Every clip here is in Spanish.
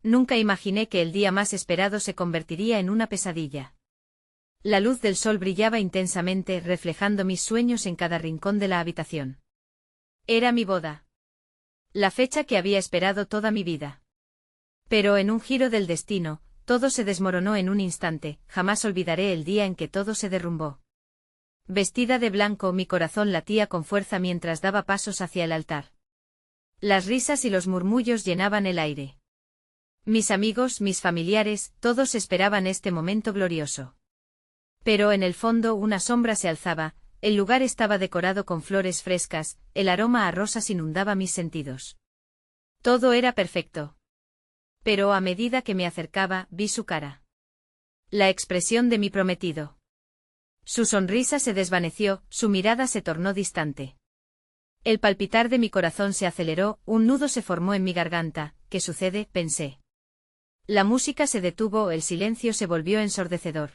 Nunca imaginé que el día más esperado se convertiría en una pesadilla. La luz del sol brillaba intensamente, reflejando mis sueños en cada rincón de la habitación. Era mi boda. La fecha que había esperado toda mi vida. Pero en un giro del destino, todo se desmoronó en un instante. Jamás olvidaré el día en que todo se derrumbó. Vestida de blanco, mi corazón latía con fuerza mientras daba pasos hacia el altar. Las risas y los murmullos llenaban el aire. Mis amigos, mis familiares, todos esperaban este momento glorioso. Pero en el fondo una sombra se alzaba, el lugar estaba decorado con flores frescas, el aroma a rosas inundaba mis sentidos. Todo era perfecto. Pero a medida que me acercaba, vi su cara. La expresión de mi prometido. Su sonrisa se desvaneció, su mirada se tornó distante. El palpitar de mi corazón se aceleró, un nudo se formó en mi garganta. ¿Qué sucede?, pensé. La música se detuvo, el silencio se volvió ensordecedor.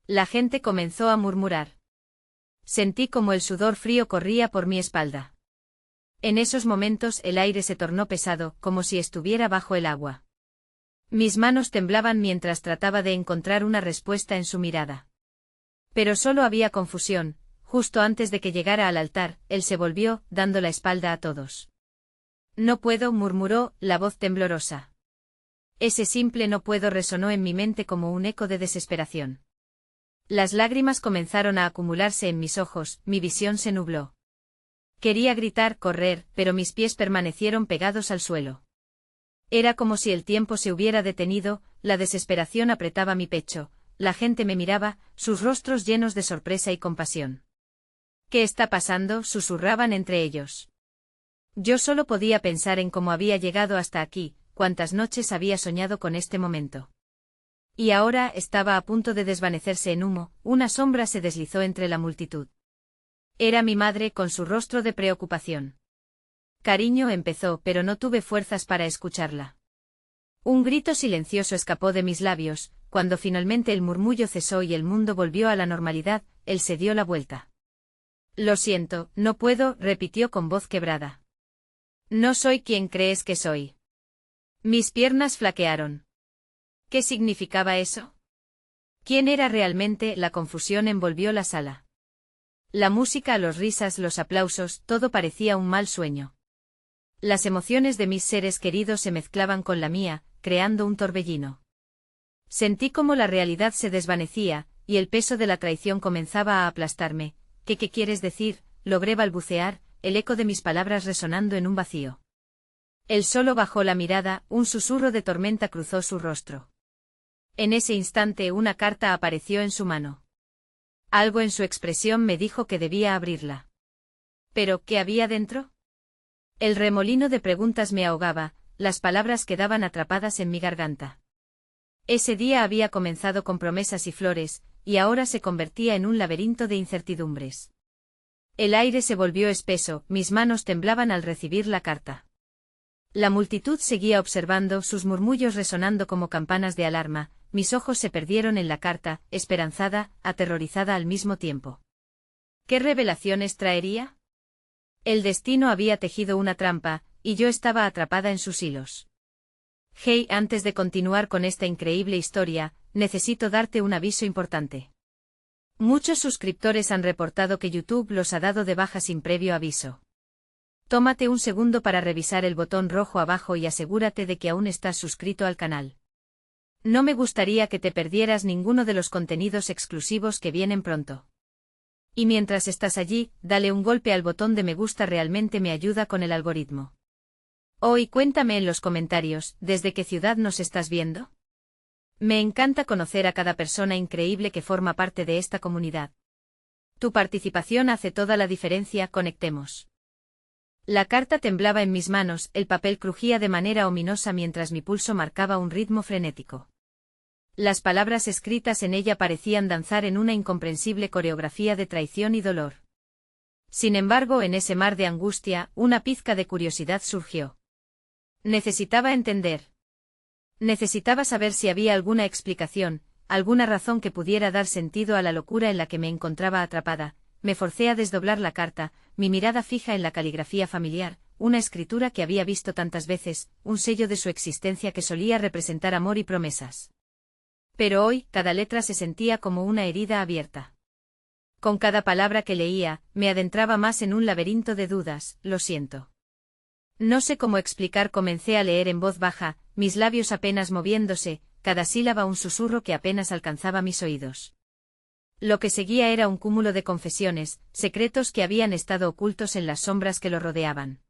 La gente comenzó a murmurar. Sentí como el sudor frío corría por mi espalda. En esos momentos el aire se tornó pesado, como si estuviera bajo el agua. Mis manos temblaban mientras trataba de encontrar una respuesta en su mirada. Pero solo había confusión. Justo antes de que llegara al altar, él se volvió, dando la espalda a todos. No puedo, murmuró, la voz temblorosa. Ese simple no puedo resonó en mi mente como un eco de desesperación. Las lágrimas comenzaron a acumularse en mis ojos, mi visión se nubló. Quería gritar, correr, pero mis pies permanecieron pegados al suelo. Era como si el tiempo se hubiera detenido, la desesperación apretaba mi pecho, la gente me miraba, sus rostros llenos de sorpresa y compasión. ¿Qué está pasando?, susurraban entre ellos. Yo solo podía pensar en cómo había llegado hasta aquí, cuántas noches había soñado con este momento. Y ahora estaba a punto de desvanecerse en humo, una sombra se deslizó entre la multitud. Era mi madre con su rostro de preocupación. Cariño, empezó, pero no tuve fuerzas para escucharla. Un grito silencioso escapó de mis labios, cuando finalmente el murmullo cesó y el mundo volvió a la normalidad, él se dio la vuelta. Lo siento, no puedo, repitió con voz quebrada. No soy quien crees que soy. Mis piernas flaquearon. ¿Qué significaba eso? ¿Quién era realmente? La confusión envolvió la sala. La música, los risas, los aplausos, todo parecía un mal sueño. Las emociones de mis seres queridos se mezclaban con la mía, creando un torbellino. Sentí como la realidad se desvanecía, y el peso de la traición comenzaba a aplastarme. ¿Qué quieres decir? Logré balbucear, el eco de mis palabras resonando en un vacío. Él solo bajó la mirada, un susurro de tormenta cruzó su rostro. En ese instante una carta apareció en su mano. Algo en su expresión me dijo que debía abrirla. ¿Pero qué había dentro? El remolino de preguntas me ahogaba, las palabras quedaban atrapadas en mi garganta. Ese día había comenzado con promesas y flores, y ahora se convertía en un laberinto de incertidumbres. El aire se volvió espeso, mis manos temblaban al recibir la carta. La multitud seguía observando, sus murmullos resonando como campanas de alarma, mis ojos se perdieron en la carta, esperanzada, aterrorizada al mismo tiempo. ¿Qué revelaciones traería? El destino había tejido una trampa, y yo estaba atrapada en sus hilos. Hey, antes de continuar con esta increíble historia, necesito darte un aviso importante. Muchos suscriptores han reportado que YouTube los ha dado de baja sin previo aviso. Tómate un segundo para revisar el botón rojo abajo y asegúrate de que aún estás suscrito al canal. No me gustaría que te perdieras ninguno de los contenidos exclusivos que vienen pronto. Y mientras estás allí, dale un golpe al botón de me gusta, realmente me ayuda con el algoritmo. Y cuéntame en los comentarios, ¿desde qué ciudad nos estás viendo? Me encanta conocer a cada persona increíble que forma parte de esta comunidad. Tu participación hace toda la diferencia, conectemos. La carta temblaba en mis manos, el papel crujía de manera ominosa mientras mi pulso marcaba un ritmo frenético. Las palabras escritas en ella parecían danzar en una incomprensible coreografía de traición y dolor. Sin embargo, en ese mar de angustia, una pizca de curiosidad surgió. Necesitaba entender. Necesitaba saber si había alguna explicación, alguna razón que pudiera dar sentido a la locura en la que me encontraba atrapada. Me forcé a desdoblar la carta, mi mirada fija en la caligrafía familiar, una escritura que había visto tantas veces, un sello de su existencia que solía representar amor y promesas. Pero hoy, cada letra se sentía como una herida abierta. Con cada palabra que leía, me adentraba más en un laberinto de dudas. Lo siento. No sé cómo explicar. Comencé a leer en voz baja, mis labios apenas moviéndose, cada sílaba un susurro que apenas alcanzaba mis oídos. Lo que seguía era un cúmulo de confesiones, secretos que habían estado ocultos en las sombras que lo rodeaban.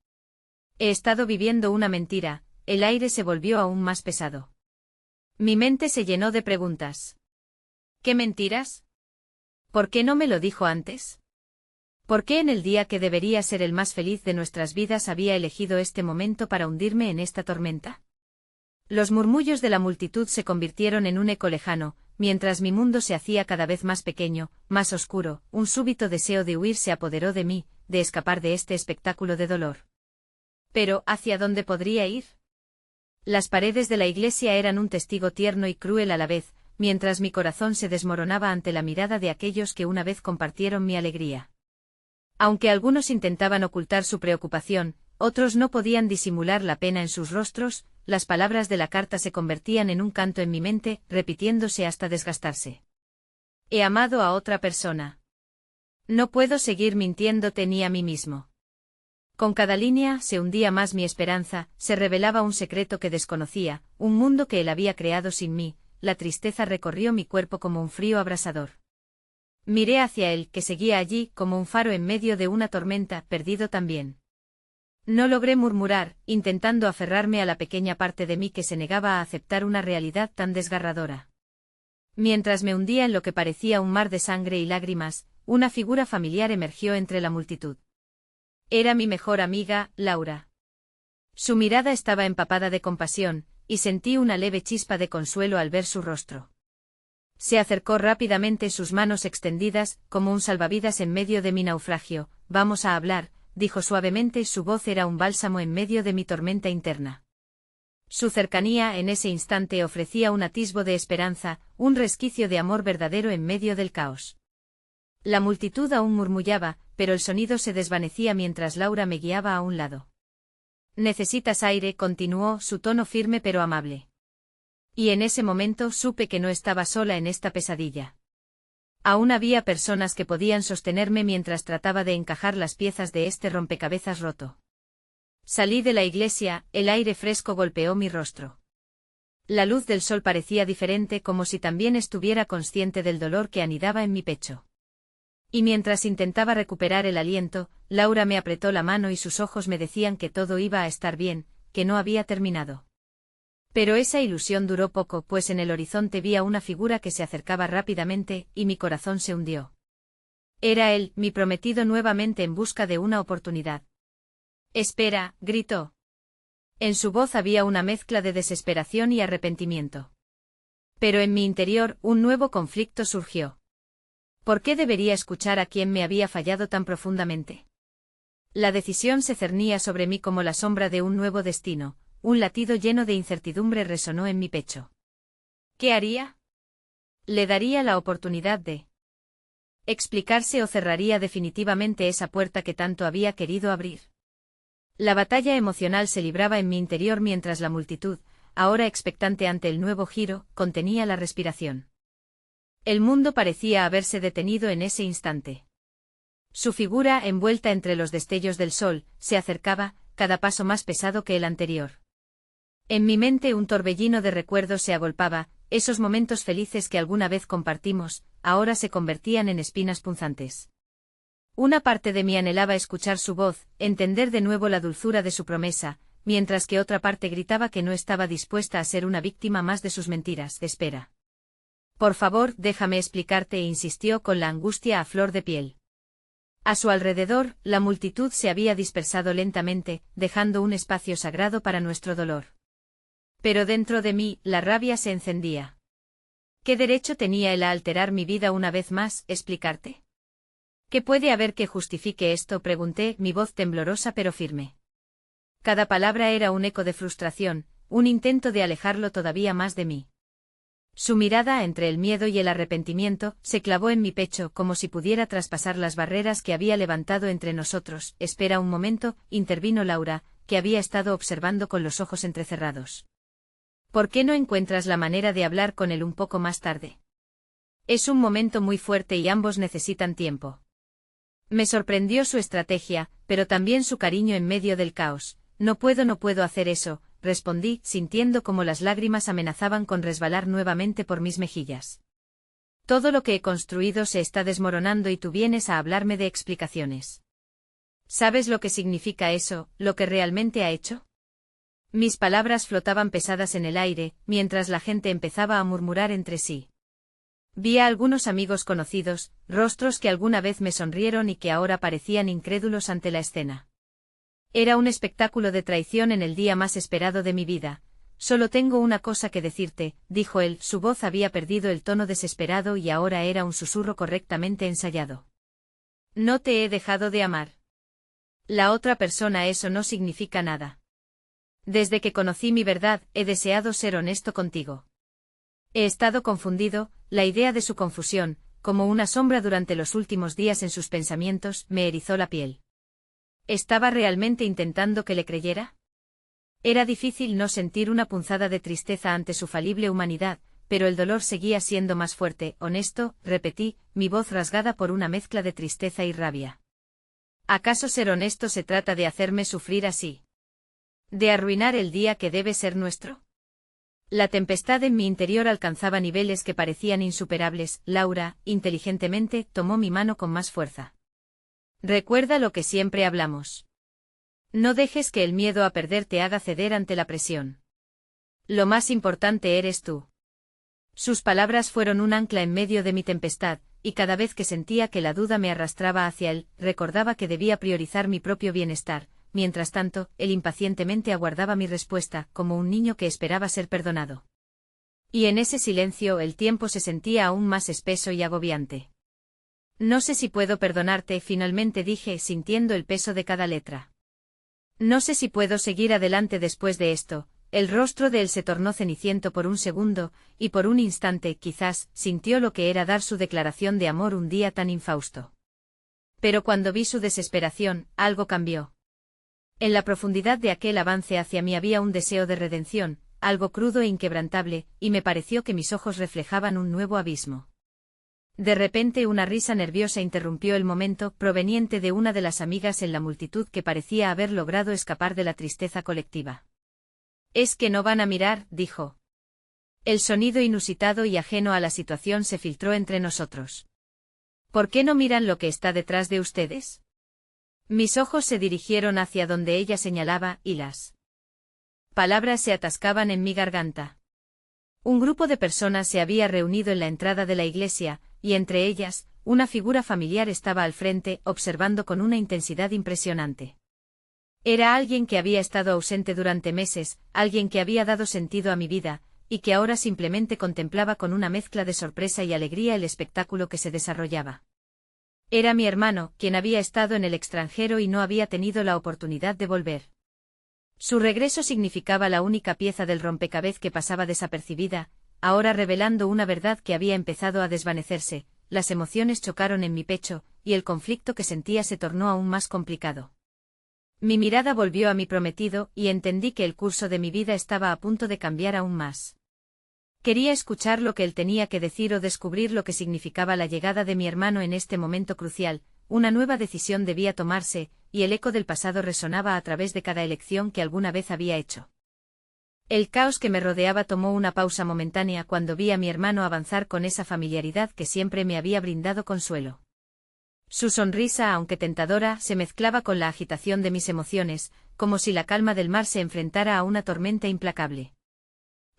He estado viviendo una mentira. El aire se volvió aún más pesado. Mi mente se llenó de preguntas. ¿Qué mentiras? ¿Por qué no me lo dijo antes? ¿Por qué en el día que debería ser el más feliz de nuestras vidas había elegido este momento para hundirme en esta tormenta? Los murmullos de la multitud se convirtieron en un eco lejano, mientras mi mundo se hacía cada vez más pequeño, más oscuro. Un súbito deseo de huir se apoderó de mí, de escapar de este espectáculo de dolor. Pero, ¿hacia dónde podría ir? Las paredes de la iglesia eran un testigo tierno y cruel a la vez, mientras mi corazón se desmoronaba ante la mirada de aquellos que una vez compartieron mi alegría. Aunque algunos intentaban ocultar su preocupación, otros no podían disimular la pena en sus rostros. Las palabras de la carta se convertían en un canto en mi mente, repitiéndose hasta desgastarse. He amado a otra persona. No puedo seguir mintiéndote ni a mí mismo. Con cada línea se hundía más mi esperanza, se revelaba un secreto que desconocía, un mundo que él había creado sin mí. La tristeza recorrió mi cuerpo como un frío abrasador. Miré hacia él, que seguía allí, como un faro en medio de una tormenta, perdido también. No logré murmurar, intentando aferrarme a la pequeña parte de mí que se negaba a aceptar una realidad tan desgarradora. Mientras me hundía en lo que parecía un mar de sangre y lágrimas, una figura familiar emergió entre la multitud. Era mi mejor amiga, Laura. Su mirada estaba empapada de compasión, y sentí una leve chispa de consuelo al ver su rostro. Se acercó rápidamente, sus manos extendidas, como un salvavidas en medio de mi naufragio. Vamos a hablar, dijo suavemente, y su voz era un bálsamo en medio de mi tormenta interna. Su cercanía en ese instante ofrecía un atisbo de esperanza, un resquicio de amor verdadero en medio del caos. La multitud aún murmullaba, pero el sonido se desvanecía mientras Laura me guiaba a un lado. «Necesitas aire», continuó, su tono firme pero amable. Y en ese momento supe que no estaba sola en esta pesadilla. Aún había personas que podían sostenerme mientras trataba de encajar las piezas de este rompecabezas roto. Salí de la iglesia, el aire fresco golpeó mi rostro. La luz del sol parecía diferente, como si también estuviera consciente del dolor que anidaba en mi pecho. Y mientras intentaba recuperar el aliento, Laura me apretó la mano y sus ojos me decían que todo iba a estar bien, que no había terminado. Pero esa ilusión duró poco, pues en el horizonte vi a una figura que se acercaba rápidamente, y mi corazón se hundió. Era él, mi prometido, nuevamente en busca de una oportunidad. «Espera», gritó. En su voz había una mezcla de desesperación y arrepentimiento. Pero en mi interior un nuevo conflicto surgió. ¿Por qué debería escuchar a quien me había fallado tan profundamente? La decisión se cernía sobre mí como la sombra de un nuevo destino. Un latido lleno de incertidumbre resonó en mi pecho. ¿Qué haría? ¿Le daría la oportunidad de explicarse o cerraría definitivamente esa puerta que tanto había querido abrir? La batalla emocional se libraba en mi interior mientras la multitud, ahora expectante ante el nuevo giro, contenía la respiración. El mundo parecía haberse detenido en ese instante. Su figura, envuelta entre los destellos del sol, se acercaba, cada paso más pesado que el anterior. En mi mente un torbellino de recuerdos se agolpaba, esos momentos felices que alguna vez compartimos, ahora se convertían en espinas punzantes. Una parte de mí anhelaba escuchar su voz, entender de nuevo la dulzura de su promesa, mientras que otra parte gritaba que no estaba dispuesta a ser una víctima más de sus mentiras. «Espera. Por favor, déjame explicarte», insistió con la angustia a flor de piel. A su alrededor, la multitud se había dispersado lentamente, dejando un espacio sagrado para nuestro dolor. Pero dentro de mí, la rabia se encendía. ¿Qué derecho tenía él a alterar mi vida una vez más? ¿Explicarte? ¿Qué puede haber que justifique esto?, pregunté, mi voz temblorosa pero firme. Cada palabra era un eco de frustración, un intento de alejarlo todavía más de mí. Su mirada, entre el miedo y el arrepentimiento, se clavó en mi pecho como si pudiera traspasar las barreras que había levantado entre nosotros. Espera un momento, intervino Laura, que había estado observando con los ojos entrecerrados. ¿Por qué no encuentras la manera de hablar con él un poco más tarde? Es un momento muy fuerte y ambos necesitan tiempo. Me sorprendió su estrategia, pero también su cariño en medio del caos. No puedo hacer eso, respondí, sintiendo como las lágrimas amenazaban con resbalar nuevamente por mis mejillas. Todo lo que he construido se está desmoronando y tú vienes a hablarme de explicaciones. ¿Sabes lo que significa eso, lo que realmente ha hecho? Mis palabras flotaban pesadas en el aire, mientras la gente empezaba a murmurar entre sí. Vi a algunos amigos conocidos, rostros que alguna vez me sonrieron y que ahora parecían incrédulos ante la escena. Era un espectáculo de traición en el día más esperado de mi vida. Solo tengo una cosa que decirte, dijo él, su voz había perdido el tono desesperado y ahora era un susurro correctamente ensayado. No te he dejado de amar. La otra persona, eso no significa nada. Desde que conocí mi verdad, he deseado ser honesto contigo. He estado confundido, la idea de su confusión, como una sombra durante los últimos días en sus pensamientos, me erizó la piel. ¿Estaba realmente intentando que le creyera? Era difícil no sentir una punzada de tristeza ante su falible humanidad, pero el dolor seguía siendo más fuerte. Honesto, repetí, mi voz rasgada por una mezcla de tristeza y rabia. ¿Acaso ser honesto se trata de hacerme sufrir así? ¿De arruinar el día que debe ser nuestro? La tempestad en mi interior alcanzaba niveles que parecían insuperables. Laura, inteligentemente, tomó mi mano con más fuerza. Recuerda lo que siempre hablamos. No dejes que el miedo a perder te haga ceder ante la presión. Lo más importante eres tú. Sus palabras fueron un ancla en medio de mi tempestad, y cada vez que sentía que la duda me arrastraba hacia él, recordaba que debía priorizar mi propio bienestar. Mientras tanto, él impacientemente aguardaba mi respuesta, como un niño que esperaba ser perdonado. Y en ese silencio el tiempo se sentía aún más espeso y agobiante. No sé si puedo perdonarte, finalmente dije, sintiendo el peso de cada letra. No sé si puedo seguir adelante después de esto. El rostro de él se tornó ceniciento por un segundo, y por un instante, quizás, sintió lo que era dar su declaración de amor un día tan infausto. Pero cuando vi su desesperación, algo cambió. En la profundidad de aquel avance hacia mí había un deseo de redención, algo crudo e inquebrantable, y me pareció que mis ojos reflejaban un nuevo abismo. De repente una risa nerviosa interrumpió el momento, proveniente de una de las amigas en la multitud que parecía haber logrado escapar de la tristeza colectiva. «Es que no van a mirar», dijo. El sonido inusitado y ajeno a la situación se filtró entre nosotros. «¿Por qué no miran lo que está detrás de ustedes?» Mis ojos se dirigieron hacia donde ella señalaba, y las palabras se atascaban en mi garganta. Un grupo de personas se había reunido en la entrada de la iglesia, y entre ellas, una figura familiar estaba al frente, observando con una intensidad impresionante. Era alguien que había estado ausente durante meses, alguien que había dado sentido a mi vida, y que ahora simplemente contemplaba con una mezcla de sorpresa y alegría el espectáculo que se desarrollaba. Era mi hermano, quien había estado en el extranjero y no había tenido la oportunidad de volver. Su regreso significaba la única pieza del rompecabezas que pasaba desapercibida, ahora revelando una verdad que había empezado a desvanecerse. Las emociones chocaron en mi pecho, y el conflicto que sentía se tornó aún más complicado. Mi mirada volvió a mi prometido, y entendí que el curso de mi vida estaba a punto de cambiar aún más. Quería escuchar lo que él tenía que decir o descubrir lo que significaba la llegada de mi hermano en este momento crucial. Una nueva decisión debía tomarse, y el eco del pasado resonaba a través de cada elección que alguna vez había hecho. El caos que me rodeaba tomó una pausa momentánea cuando vi a mi hermano avanzar con esa familiaridad que siempre me había brindado consuelo. Su sonrisa, aunque tentadora, se mezclaba con la agitación de mis emociones, como si la calma del mar se enfrentara a una tormenta implacable.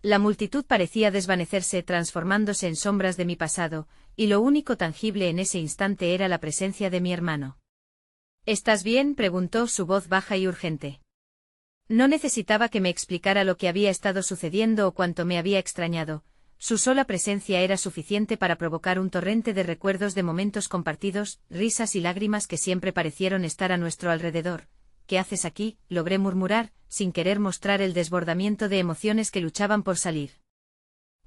La multitud parecía desvanecerse, transformándose en sombras de mi pasado, y lo único tangible en ese instante era la presencia de mi hermano. ¿Estás bien?, preguntó, su voz baja y urgente. No necesitaba que me explicara lo que había estado sucediendo o cuánto me había extrañado. Su sola presencia era suficiente para provocar un torrente de recuerdos de momentos compartidos, risas y lágrimas que siempre parecieron estar a nuestro alrededor. ¿Qué haces aquí?, logré murmurar, sin querer mostrar el desbordamiento de emociones que luchaban por salir.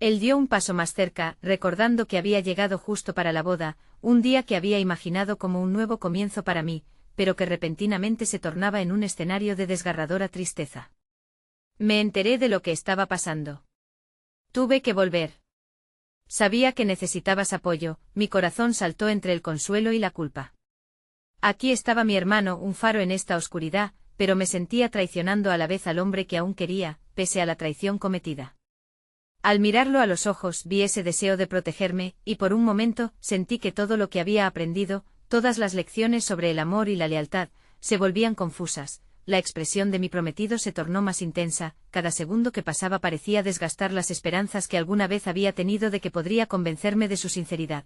Él dio un paso más cerca, recordando que había llegado justo para la boda, un día que había imaginado como un nuevo comienzo para mí, pero que repentinamente se tornaba en un escenario de desgarradora tristeza. Me enteré de lo que estaba pasando. Tuve que volver. Sabía que necesitabas apoyo, mi corazón saltó entre el consuelo y la culpa. Aquí estaba mi hermano, un faro en esta oscuridad, pero me sentía traicionando a la vez al hombre que aún quería, pese a la traición cometida. Al mirarlo a los ojos vi ese deseo de protegerme, y por un momento sentí que todo lo que había aprendido, todas las lecciones sobre el amor y la lealtad, se volvían confusas. La expresión de mi prometido se tornó más intensa, cada segundo que pasaba parecía desgastar las esperanzas que alguna vez había tenido de que podría convencerme de su sinceridad.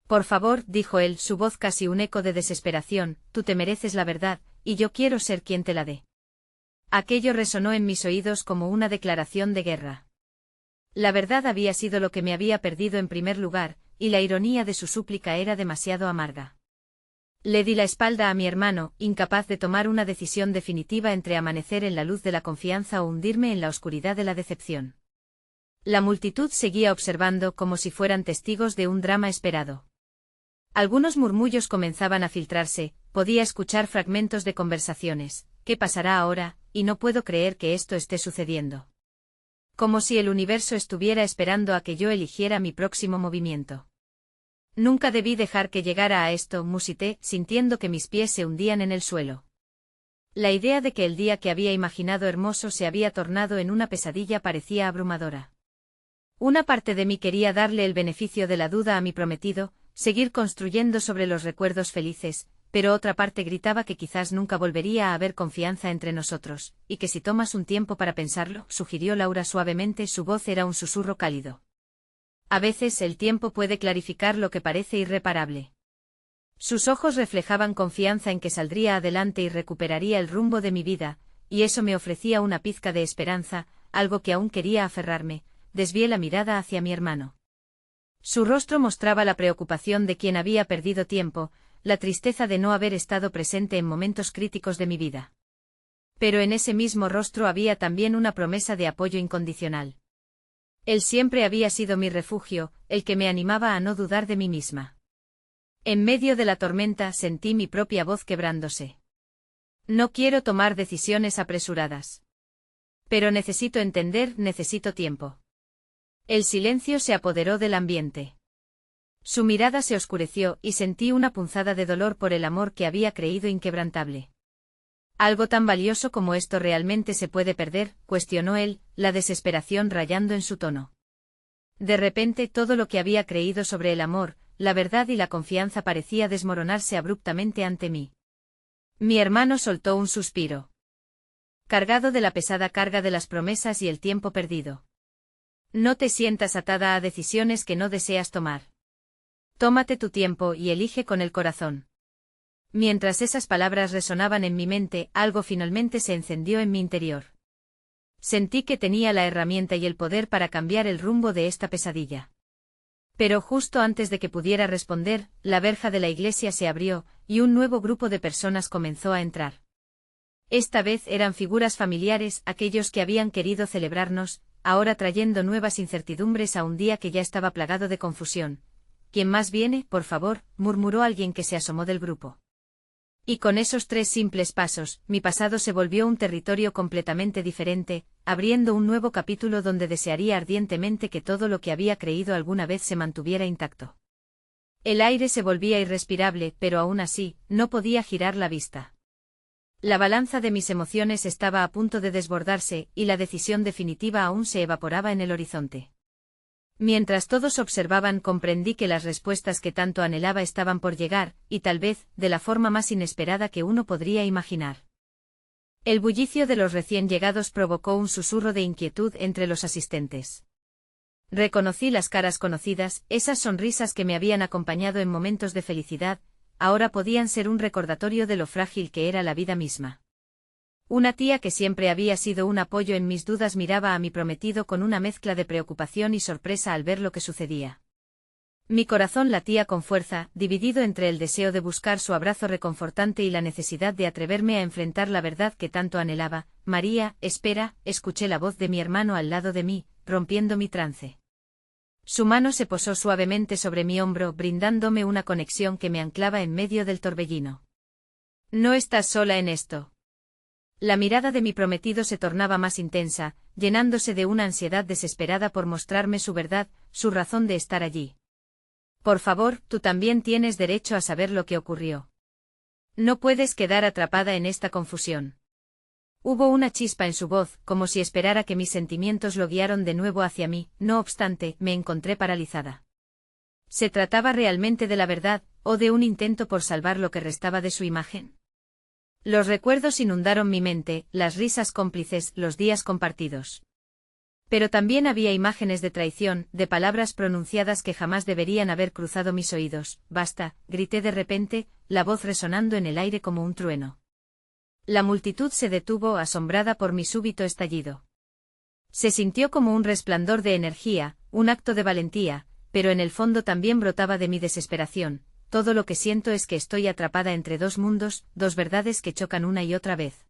Por favor, dijo él, su voz casi un eco de desesperación, tú te mereces la verdad, y yo quiero ser quien te la dé. Aquello resonó en mis oídos como una declaración de guerra. La verdad había sido lo que me había perdido en primer lugar, y la ironía de su súplica era demasiado amarga. Le di la espalda a mi hermano, incapaz de tomar una decisión definitiva entre amanecer en la luz de la confianza o hundirme en la oscuridad de la decepción. La multitud seguía observando como si fueran testigos de un drama esperado. Algunos murmullos comenzaban a filtrarse, podía escuchar fragmentos de conversaciones. ¿Qué pasará ahora? Y no puedo creer que esto esté sucediendo. Como si el universo estuviera esperando a que yo eligiera mi próximo movimiento. Nunca debí dejar que llegara a esto, musité, sintiendo que mis pies se hundían en el suelo. La idea de que el día que había imaginado hermoso se había tornado en una pesadilla parecía abrumadora. Una parte de mí quería darle el beneficio de la duda a mi prometido, seguir construyendo sobre los recuerdos felices, pero otra parte gritaba que quizás nunca volvería a haber confianza entre nosotros, y que si tomas un tiempo para pensarlo, sugirió Laura suavemente, su voz era un susurro cálido. A veces el tiempo puede clarificar lo que parece irreparable. Sus ojos reflejaban confianza en que saldría adelante y recuperaría el rumbo de mi vida, y eso me ofrecía una pizca de esperanza, algo que aún quería aferrarme. Desvié la mirada hacia mi hermano. Su rostro mostraba la preocupación de quien había perdido tiempo, la tristeza de no haber estado presente en momentos críticos de mi vida. Pero en ese mismo rostro había también una promesa de apoyo incondicional. Él siempre había sido mi refugio, el que me animaba a no dudar de mí misma. En medio de la tormenta sentí mi propia voz quebrándose. No quiero tomar decisiones apresuradas. Pero necesito entender, necesito tiempo. El silencio se apoderó del ambiente. Su mirada se oscureció y sentí una punzada de dolor por el amor que había creído inquebrantable. ¿Algo tan valioso como esto realmente se puede perder?, cuestionó él, la desesperación rayando en su tono. De repente todo lo que había creído sobre el amor, la verdad y la confianza parecía desmoronarse abruptamente ante mí. Mi hermano soltó un suspiro. Cargado de la pesada carga de las promesas y el tiempo perdido. No te sientas atada a decisiones que no deseas tomar. Tómate tu tiempo y elige con el corazón. Mientras esas palabras resonaban en mi mente, algo finalmente se encendió en mi interior. Sentí que tenía la herramienta y el poder para cambiar el rumbo de esta pesadilla. Pero justo antes de que pudiera responder, la verja de la iglesia se abrió, y un nuevo grupo de personas comenzó a entrar. Esta vez eran figuras familiares, aquellos que habían querido celebrarnos, ahora trayendo nuevas incertidumbres a un día que ya estaba plagado de confusión. ¿Quién más viene, por favor?, murmuró alguien que se asomó del grupo. Y con esos 3 simples pasos, mi pasado se volvió un territorio completamente diferente, abriendo un nuevo capítulo donde desearía ardientemente que todo lo que había creído alguna vez se mantuviera intacto. El aire se volvía irrespirable, pero aún así, no podía girar la vista. La balanza de mis emociones estaba a punto de desbordarse, y la decisión definitiva aún se evaporaba en el horizonte. Mientras todos observaban, comprendí que las respuestas que tanto anhelaba estaban por llegar, y tal vez, de la forma más inesperada que uno podría imaginar. El bullicio de los recién llegados provocó un susurro de inquietud entre los asistentes. Reconocí las caras conocidas, esas sonrisas que me habían acompañado en momentos de felicidad, ahora podían ser un recordatorio de lo frágil que era la vida misma. Una tía que siempre había sido un apoyo en mis dudas miraba a mi prometido con una mezcla de preocupación y sorpresa al ver lo que sucedía. Mi corazón latía con fuerza, dividido entre el deseo de buscar su abrazo reconfortante y la necesidad de atreverme a enfrentar la verdad que tanto anhelaba. María, espera, escuché la voz de mi hermano al lado de mí, rompiendo mi trance. Su mano se posó suavemente sobre mi hombro, brindándome una conexión que me anclaba en medio del torbellino. No estás sola en esto. La mirada de mi prometido se tornaba más intensa, llenándose de una ansiedad desesperada por mostrarme su verdad, su razón de estar allí. Por favor, tú también tienes derecho a saber lo que ocurrió. No puedes quedar atrapada en esta confusión. Hubo una chispa en su voz, como si esperara que mis sentimientos lo guiaran de nuevo hacia mí, no obstante, me encontré paralizada. ¿Se trataba realmente de la verdad, o de un intento por salvar lo que restaba de su imagen? Los recuerdos inundaron mi mente, las risas cómplices, los días compartidos. Pero también había imágenes de traición, de palabras pronunciadas que jamás deberían haber cruzado mis oídos. Basta, grité de repente, la voz resonando en el aire como un trueno. La multitud se detuvo asombrada por mi súbito estallido. Se sintió como un resplandor de energía, un acto de valentía, pero en el fondo también brotaba de mi desesperación. Todo lo que siento es que estoy atrapada entre dos mundos, dos verdades que chocan una y otra vez.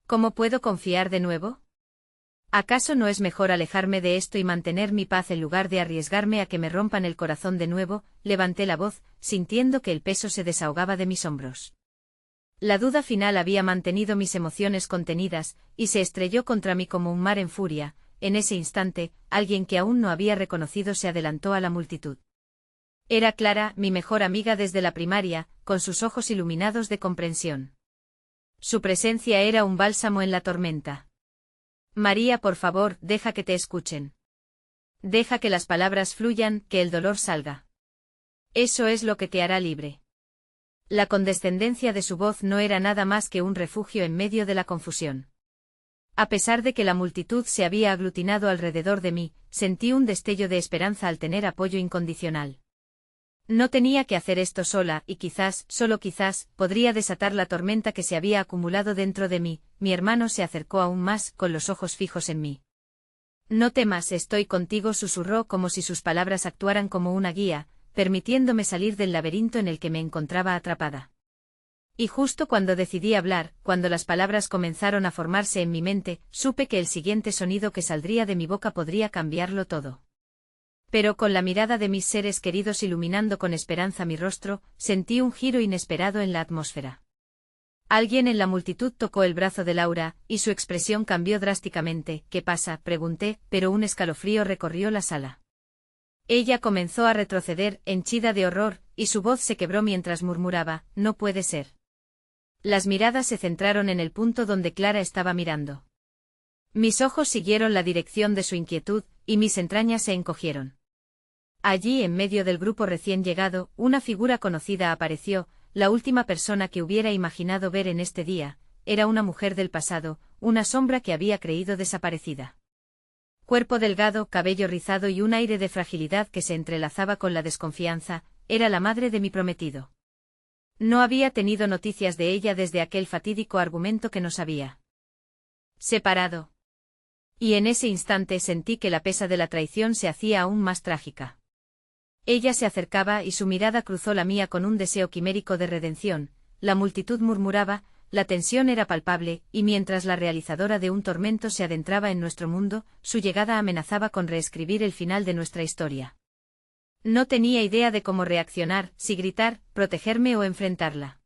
¿Cómo puedo confiar de nuevo? ¿Acaso no es mejor alejarme de esto y mantener mi paz en lugar de arriesgarme a que me rompan el corazón de nuevo? Levanté la voz, sintiendo que el peso se desahogaba de mis hombros. La duda final había mantenido mis emociones contenidas, y se estrelló contra mí como un mar en furia. En ese instante, alguien que aún no había reconocido se adelantó a la multitud. Era Clara, mi mejor amiga desde la primaria, con sus ojos iluminados de comprensión. Su presencia era un bálsamo en la tormenta. María, por favor, deja que te escuchen. Deja que las palabras fluyan, que el dolor salga. Eso es lo que te hará libre. La condescendencia de su voz no era nada más que un refugio en medio de la confusión. A pesar de que la multitud se había aglutinado alrededor de mí, sentí un destello de esperanza al tener apoyo incondicional. No tenía que hacer esto sola, y quizás, solo quizás, podría desatar la tormenta que se había acumulado dentro de mí. Mi hermano se acercó aún más, con los ojos fijos en mí. No temas, estoy contigo, susurró como si sus palabras actuaran como una guía, permitiéndome salir del laberinto en el que me encontraba atrapada. Y justo cuando decidí hablar, cuando las palabras comenzaron a formarse en mi mente, supe que el siguiente sonido que saldría de mi boca podría cambiarlo todo. Pero con la mirada de mis seres queridos iluminando con esperanza mi rostro, sentí un giro inesperado en la atmósfera. Alguien en la multitud tocó el brazo de Laura, y su expresión cambió drásticamente. ¿Qué pasa?, pregunté, pero un escalofrío recorrió la sala. Ella comenzó a retroceder, henchida de horror, y su voz se quebró mientras murmuraba, no puede ser. Las miradas se centraron en el punto donde Clara estaba mirando. Mis ojos siguieron la dirección de su inquietud, y mis entrañas se encogieron. Allí, en medio del grupo recién llegado, una figura conocida apareció, la última persona que hubiera imaginado ver en este día. Era una mujer del pasado, una sombra que había creído desaparecida. Cuerpo delgado, cabello rizado y un aire de fragilidad que se entrelazaba con la desconfianza, era la madre de mi prometido. No había tenido noticias de ella desde aquel fatídico argumento que nos había separado. Y en ese instante sentí que la pesa de la traición se hacía aún más trágica. Ella se acercaba y su mirada cruzó la mía con un deseo quimérico de redención. La multitud murmuraba, la tensión era palpable, y mientras la realizadora de un tormento se adentraba en nuestro mundo, su llegada amenazaba con reescribir el final de nuestra historia. No tenía idea de cómo reaccionar, si gritar, protegerme o enfrentarla.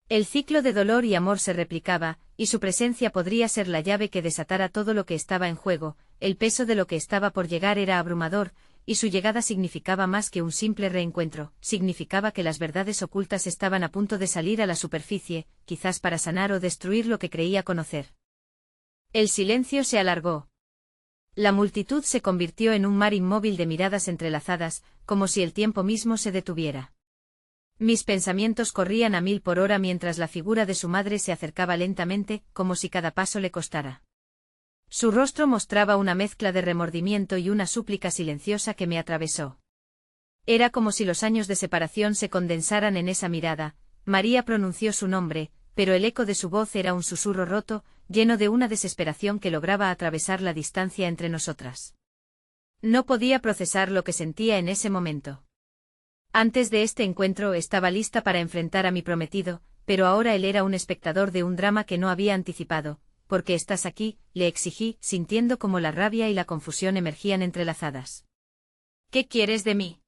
El ciclo de dolor y amor se replicaba, y su presencia podría ser la llave que desatara todo lo que estaba en juego. El peso de lo que estaba por llegar era abrumador, y su llegada significaba más que un simple reencuentro, significaba que las verdades ocultas estaban a punto de salir a la superficie, quizás para sanar o destruir lo que creía conocer. El silencio se alargó. La multitud se convirtió en un mar inmóvil de miradas entrelazadas, como si el tiempo mismo se detuviera. Mis pensamientos corrían a 1000 por hora mientras la figura de su madre se acercaba lentamente, como si cada paso le costara. Su rostro mostraba una mezcla de remordimiento y una súplica silenciosa que me atravesó. Era como si los años de separación se condensaran en esa mirada. María pronunció su nombre, pero el eco de su voz era un susurro roto, lleno de una desesperación que lograba atravesar la distancia entre nosotras. No podía procesar lo que sentía en ese momento. Antes de este encuentro estaba lista para enfrentar a mi prometido, pero ahora él era un espectador de un drama que no había anticipado. ¿Por qué estás aquí?, le exigí, sintiendo como la rabia y la confusión emergían entrelazadas. ¿Qué quieres de mí?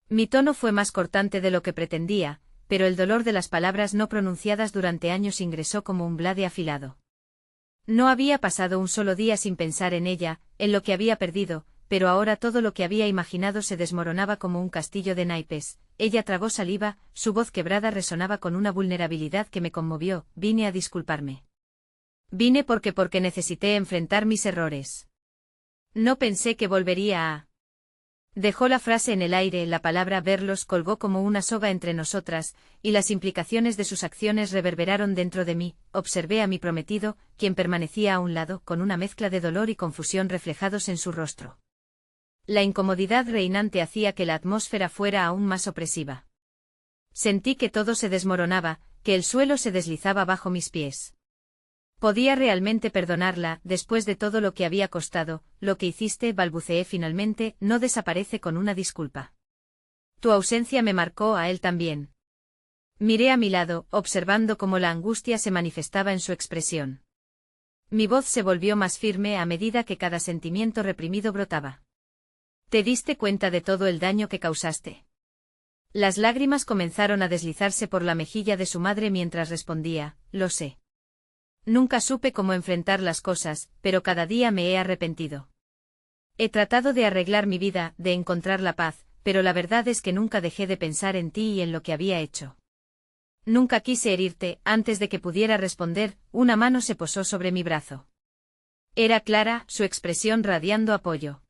Mi tono fue más cortante de lo que pretendía, pero el dolor de las palabras no pronunciadas durante años ingresó como un blade afilado. No había pasado un solo día sin pensar en ella, en lo que había perdido, pero ahora todo lo que había imaginado se desmoronaba como un castillo de naipes. Ella tragó saliva, su voz quebrada resonaba con una vulnerabilidad que me conmovió. Vine a disculparme. Vine porque necesité enfrentar mis errores. No pensé que volvería a... Dejó la frase en el aire, la palabra verlos colgó como una soga entre nosotras, y las implicaciones de sus acciones reverberaron dentro de mí. Observé a mi prometido, quien permanecía a un lado, con una mezcla de dolor y confusión reflejados en su rostro. La incomodidad reinante hacía que la atmósfera fuera aún más opresiva. Sentí que todo se desmoronaba, que el suelo se deslizaba bajo mis pies. ¿Podía realmente perdonarla, después de todo lo que había costado? Lo que hiciste, balbuceé finalmente, no desaparece con una disculpa. Tu ausencia me marcó a él también. Miré a mi lado, observando cómo la angustia se manifestaba en su expresión. Mi voz se volvió más firme a medida que cada sentimiento reprimido brotaba. ¿Te diste cuenta de todo el daño que causaste? Las lágrimas comenzaron a deslizarse por la mejilla de su madre mientras respondía, lo sé. Nunca supe cómo enfrentar las cosas, pero cada día me he arrepentido. He tratado de arreglar mi vida, de encontrar la paz, pero la verdad es que nunca dejé de pensar en ti y en lo que había hecho. Nunca quise herirte. Antes de que pudiera responder, una mano se posó sobre mi brazo. Era Clara, su expresión radiando apoyo.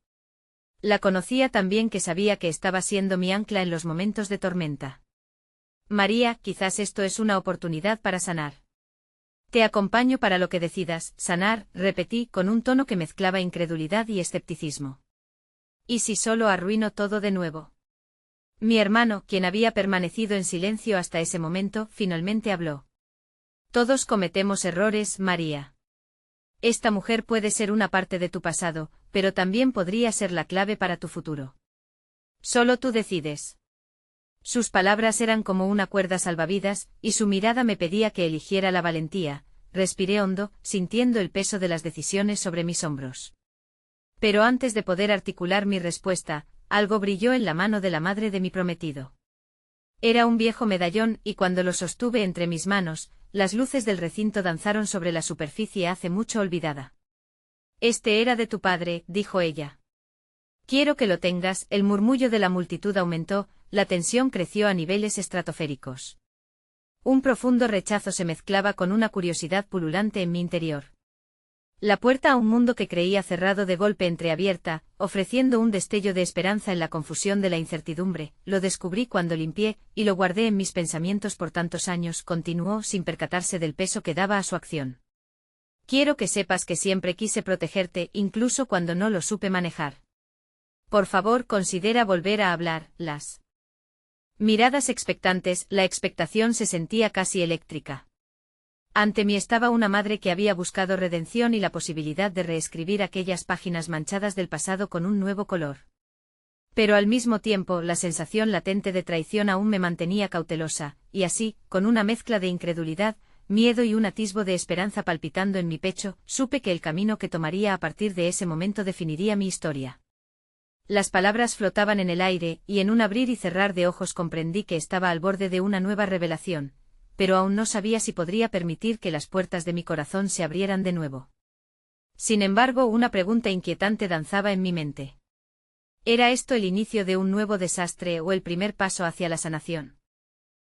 La conocía tan bien que sabía que estaba siendo mi ancla en los momentos de tormenta. María, quizás esto es una oportunidad para sanar. Te acompaño para lo que decidas. Sanar, repetí con un tono que mezclaba incredulidad y escepticismo. ¿Y si solo arruino todo de nuevo? Mi hermano, quien había permanecido en silencio hasta ese momento, finalmente habló. Todos cometemos errores, María. Esta mujer puede ser una parte de tu pasado, pero también podría ser la clave para tu futuro. Solo tú decides. Sus palabras eran como una cuerda salvavidas, y su mirada me pedía que eligiera la valentía. Respiré hondo, sintiendo el peso de las decisiones sobre mis hombros. Pero antes de poder articular mi respuesta, algo brilló en la mano de la madre de mi prometido. Era un viejo medallón, y cuando lo sostuve entre mis manos, las luces del recinto danzaron sobre la superficie hace mucho olvidada. Este era de tu padre, dijo ella. Quiero que lo tengas. El murmullo de la multitud aumentó, la tensión creció a niveles estratosféricos. Un profundo rechazo se mezclaba con una curiosidad pululante en mi interior. La puerta a un mundo que creía cerrado de golpe entreabierta, ofreciendo un destello de esperanza en la confusión de la incertidumbre. Lo descubrí cuando limpié, y lo guardé en mis pensamientos por tantos años, continuó sin percatarse del peso que daba a su acción. Quiero que sepas que siempre quise protegerte, incluso cuando no lo supe manejar. Por favor, considera volver a hablar. Las miradas expectantes, la expectación se sentía casi eléctrica. Ante mí estaba una madre que había buscado redención y la posibilidad de reescribir aquellas páginas manchadas del pasado con un nuevo color. Pero al mismo tiempo, la sensación latente de traición aún me mantenía cautelosa, y así, con una mezcla de incredulidad, miedo y un atisbo de esperanza palpitando en mi pecho, supe que el camino que tomaría a partir de ese momento definiría mi historia. Las palabras flotaban en el aire, y en un abrir y cerrar de ojos comprendí que estaba al borde de una nueva revelación, pero aún no sabía si podría permitir que las puertas de mi corazón se abrieran de nuevo. Sin embargo, una pregunta inquietante danzaba en mi mente. ¿Era esto el inicio de un nuevo desastre o el primer paso hacia la sanación?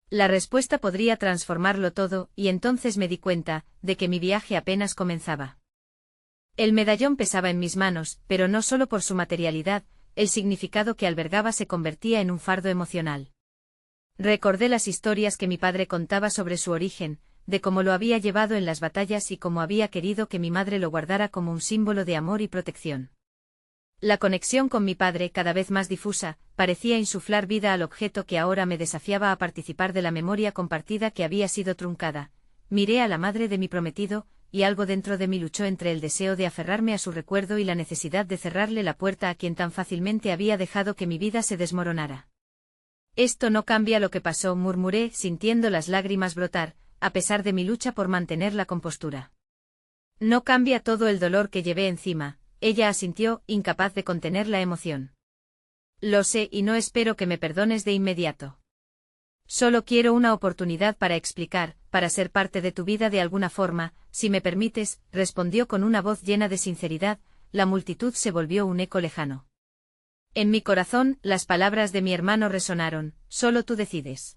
La respuesta podría transformarlo todo, y entonces me di cuenta de que mi viaje apenas comenzaba. El medallón pesaba en mis manos, pero no solo por su materialidad, el significado que albergaba se convertía en un fardo emocional. Recordé las historias que mi padre contaba sobre su origen, de cómo lo había llevado en las batallas y cómo había querido que mi madre lo guardara como un símbolo de amor y protección. La conexión con mi padre, cada vez más difusa, parecía insuflar vida al objeto que ahora me desafiaba a participar de la memoria compartida que había sido truncada. Miré a la madre de mi prometido, y algo dentro de mí luchó entre el deseo de aferrarme a su recuerdo y la necesidad de cerrarle la puerta a quien tan fácilmente había dejado que mi vida se desmoronara. Esto no cambia lo que pasó, murmuré, sintiendo las lágrimas brotar, a pesar de mi lucha por mantener la compostura. No cambia todo el dolor que llevé encima. Ella asintió, incapaz de contener la emoción. Lo sé y no espero que me perdones de inmediato. Solo quiero una oportunidad para explicar, para ser parte de tu vida de alguna forma, si me permites, respondió con una voz llena de sinceridad. La multitud se volvió un eco lejano. En mi corazón, las palabras de mi hermano resonaron, solo tú decides.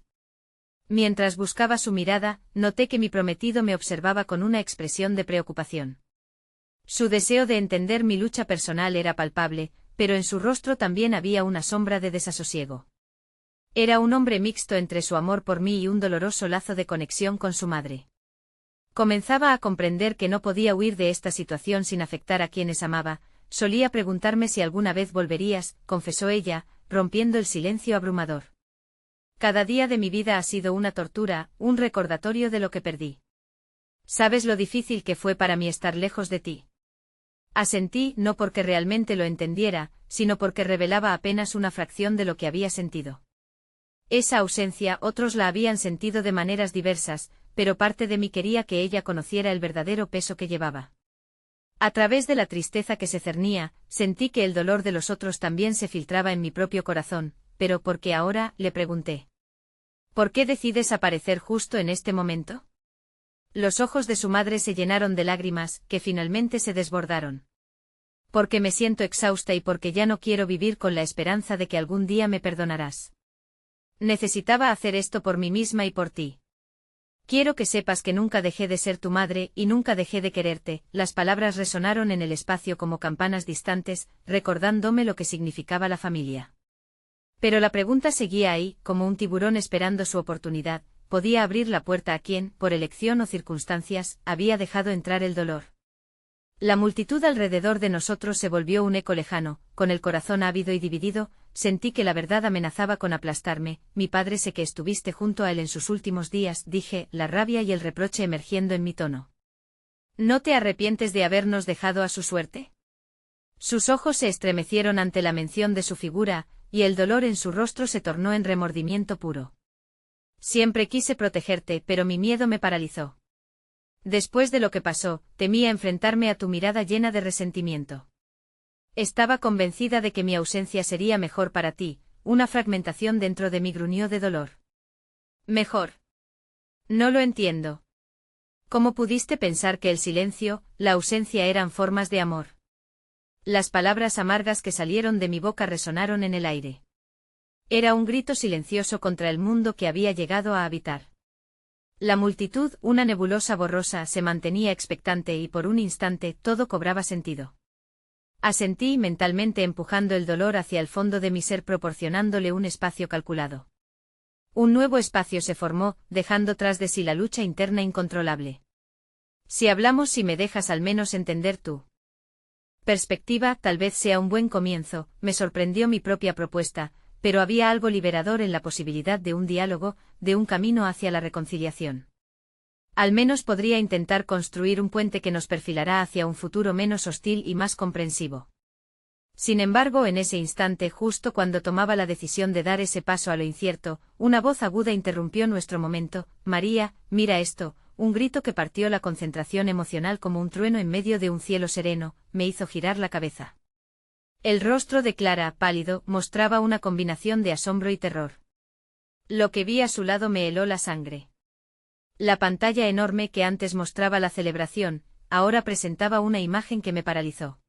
Mientras buscaba su mirada, noté que mi prometido me observaba con una expresión de preocupación. Su deseo de entender mi lucha personal era palpable, pero en su rostro también había una sombra de desasosiego. Era un hombre mixto entre su amor por mí y un doloroso lazo de conexión con su madre. Comenzaba a comprender que no podía huir de esta situación sin afectar a quienes amaba. Solía preguntarme si alguna vez volverías, confesó ella, rompiendo el silencio abrumador. Cada día de mi vida ha sido una tortura, un recordatorio de lo que perdí. ¿Sabes lo difícil que fue para mí estar lejos de ti? Asentí, no porque realmente lo entendiera, sino porque revelaba apenas una fracción de lo que había sentido. Esa ausencia otros la habían sentido de maneras diversas, pero parte de mí quería que ella conociera el verdadero peso que llevaba. A través de la tristeza que se cernía, sentí que el dolor de los otros también se filtraba en mi propio corazón, pero ¿por qué ahora?, le pregunté. ¿Por qué decides aparecer justo en este momento? Los ojos de su madre se llenaron de lágrimas, que finalmente se desbordaron. Porque me siento exhausta y porque ya no quiero vivir con la esperanza de que algún día me perdonarás. Necesitaba hacer esto por mí misma y por ti. Quiero que sepas que nunca dejé de ser tu madre y nunca dejé de quererte. Las palabras resonaron en el espacio como campanas distantes, recordándome lo que significaba la familia. Pero la pregunta seguía ahí, como un tiburón esperando su oportunidad. ¿Podía abrir la puerta a quien, por elección o circunstancias, había dejado entrar el dolor? La multitud alrededor de nosotros se volvió un eco lejano. Con el corazón ávido y dividido, sentí que la verdad amenazaba con aplastarme. Mi padre, sé que estuviste junto a él en sus últimos días, dije, la rabia y el reproche emergiendo en mi tono. ¿No te arrepientes de habernos dejado a su suerte? Sus ojos se estremecieron ante la mención de su figura, y el dolor en su rostro se tornó en remordimiento puro. Siempre quise protegerte, pero mi miedo me paralizó. Después de lo que pasó, temía enfrentarme a tu mirada llena de resentimiento. Estaba convencida de que mi ausencia sería mejor para ti. Una fragmentación dentro de mí gruñó de dolor. ¿Mejor? No lo entiendo. ¿Cómo pudiste pensar que el silencio, la ausencia eran formas de amor? Las palabras amargas que salieron de mi boca resonaron en el aire. Era un grito silencioso contra el mundo que había llegado a habitar. La multitud, una nebulosa borrosa, se mantenía expectante y por un instante todo cobraba sentido. Asentí mentalmente empujando el dolor hacia el fondo de mi ser, proporcionándole un espacio calculado. Un nuevo espacio se formó, dejando tras de sí la lucha interna incontrolable. Si hablamos, si me dejas al menos entender tu perspectiva, tal vez sea un buen comienzo. Me sorprendió mi propia propuesta, pero había algo liberador en la posibilidad de un diálogo, de un camino hacia la reconciliación. Al menos podría intentar construir un puente que nos perfilará hacia un futuro menos hostil y más comprensivo. Sin embargo, en ese instante, justo cuando tomaba la decisión de dar ese paso a lo incierto, una voz aguda interrumpió nuestro momento. María, mira esto. Un grito que partió la concentración emocional como un trueno en medio de un cielo sereno, me hizo girar la cabeza. El rostro de Clara, pálido, mostraba una combinación de asombro y terror. Lo que vi a su lado me heló la sangre. La pantalla enorme que antes mostraba la celebración, ahora presentaba una imagen que me paralizó.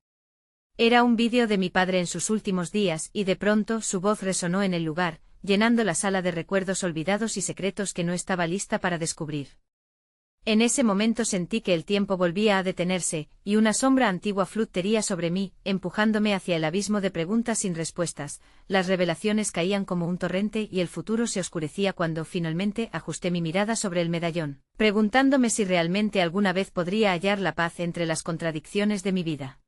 Era un vídeo de mi padre en sus últimos días y de pronto su voz resonó en el lugar, llenando la sala de recuerdos olvidados y secretos que no estaba lista para descubrir. En ese momento sentí que el tiempo volvía a detenerse, y una sombra antigua fluttería sobre mí, empujándome hacia el abismo de preguntas sin respuestas. Las revelaciones caían como un torrente y el futuro se oscurecía cuando finalmente ajusté mi mirada sobre el medallón, preguntándome si realmente alguna vez podría hallar la paz entre las contradicciones de mi vida.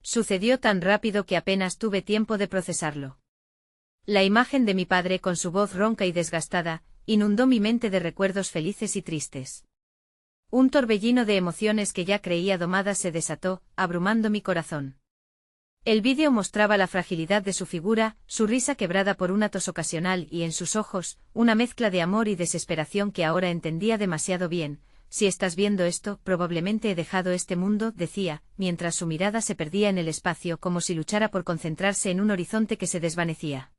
Sucedió tan rápido que apenas tuve tiempo de procesarlo. La imagen de mi padre con su voz ronca y desgastada, inundó mi mente de recuerdos felices y tristes. Un torbellino de emociones que ya creía domadas se desató, abrumando mi corazón. El vídeo mostraba la fragilidad de su figura, su risa quebrada por una tos ocasional y en sus ojos, una mezcla de amor y desesperación que ahora entendía demasiado bien. si estás viendo esto, probablemente he dejado este mundo, decía, mientras su mirada se perdía en el espacio como si luchara por concentrarse en un horizonte que se desvanecía.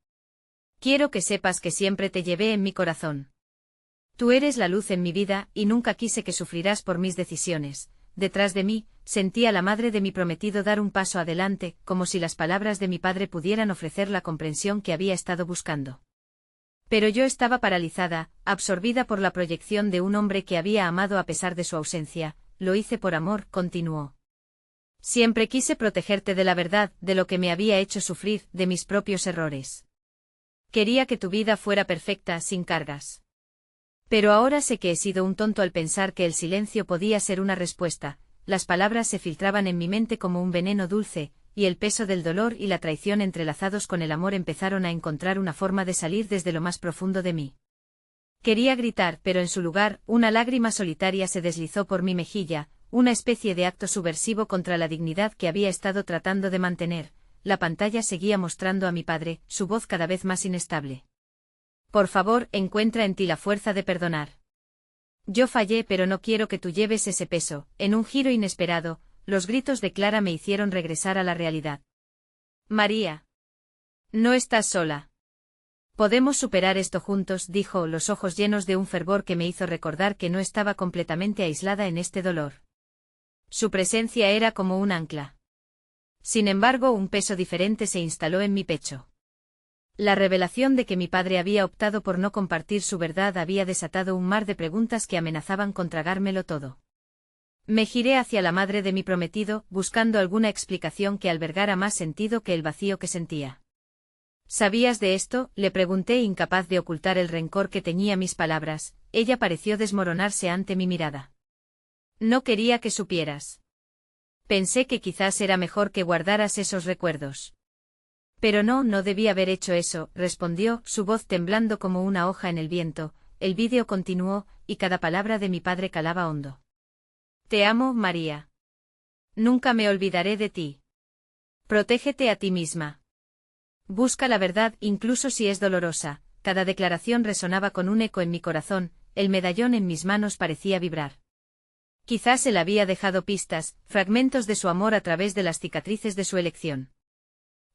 Quiero que sepas que siempre te llevé en mi corazón. Tú eres la luz en mi vida, y nunca quise que sufrirás por mis decisiones. Detrás de mí, sentí a la madre de mi prometido dar un paso adelante, como si las palabras de mi padre pudieran ofrecer la comprensión que había estado buscando. Pero yo estaba paralizada, absorbida por la proyección de un hombre que había amado a pesar de su ausencia. Lo hice por amor, continuó. Siempre quise protegerte de la verdad, de lo que me había hecho sufrir, de mis propios errores. Quería que tu vida fuera perfecta, sin cargas. Pero ahora sé que he sido un tonto al pensar que el silencio podía ser una respuesta. Las palabras se filtraban en mi mente como un veneno dulce, y el peso del dolor y la traición entrelazados con el amor empezaron a encontrar una forma de salir desde lo más profundo de mí. Quería gritar, pero en su lugar, una lágrima solitaria se deslizó por mi mejilla, una especie de acto subversivo contra la dignidad que había estado tratando de mantener. La pantalla seguía mostrando a mi padre, su voz cada vez más inestable. Por favor, encuentra en ti la fuerza de perdonar. Yo fallé, pero no quiero que tú lleves ese peso. En un giro inesperado, los gritos de Clara me hicieron regresar a la realidad. María. No estás sola. Podemos superar esto juntos, dijo, los ojos llenos de un fervor que me hizo recordar que no estaba completamente aislada en este dolor. Su presencia era como un ancla. Sin embargo, un peso diferente se instaló en mi pecho. La revelación de que mi padre había optado por no compartir su verdad había desatado un mar de preguntas que amenazaban con tragármelo todo. Me giré hacia la madre de mi prometido, buscando alguna explicación que albergara más sentido que el vacío que sentía. ¿Sabías de esto?, le pregunté, incapaz de ocultar el rencor que teñía mis palabras. Ella pareció desmoronarse ante mi mirada. No quería que supieras. Pensé que quizás era mejor que guardaras esos recuerdos. Pero no debí haber hecho eso, respondió, su voz temblando como una hoja en el viento. El vídeo continuó, y cada palabra de mi padre calaba hondo. Te amo, María. Nunca me olvidaré de ti. Protégete a ti misma. Busca la verdad, incluso si es dolorosa. Cada declaración resonaba con un eco en mi corazón, el medallón en mis manos parecía vibrar. Quizás él había dejado pistas, fragmentos de su amor a través de las cicatrices de su elección.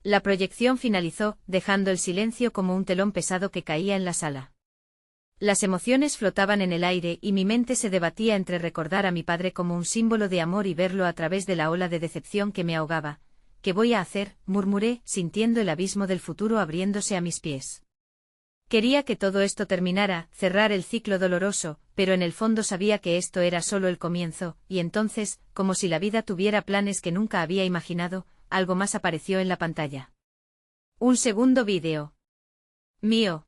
La proyección finalizó, dejando el silencio como un telón pesado que caía en la sala. Las emociones flotaban en el aire y mi mente se debatía entre recordar a mi padre como un símbolo de amor y verlo a través de la ola de decepción que me ahogaba. ¿Qué voy a hacer?, murmuré, sintiendo el abismo del futuro abriéndose a mis pies. Quería que todo esto terminara, cerrar el ciclo doloroso, pero en el fondo sabía que esto era solo el comienzo, y entonces, como si la vida tuviera planes que nunca había imaginado, algo más apareció en la pantalla. Un segundo vídeo. Mío.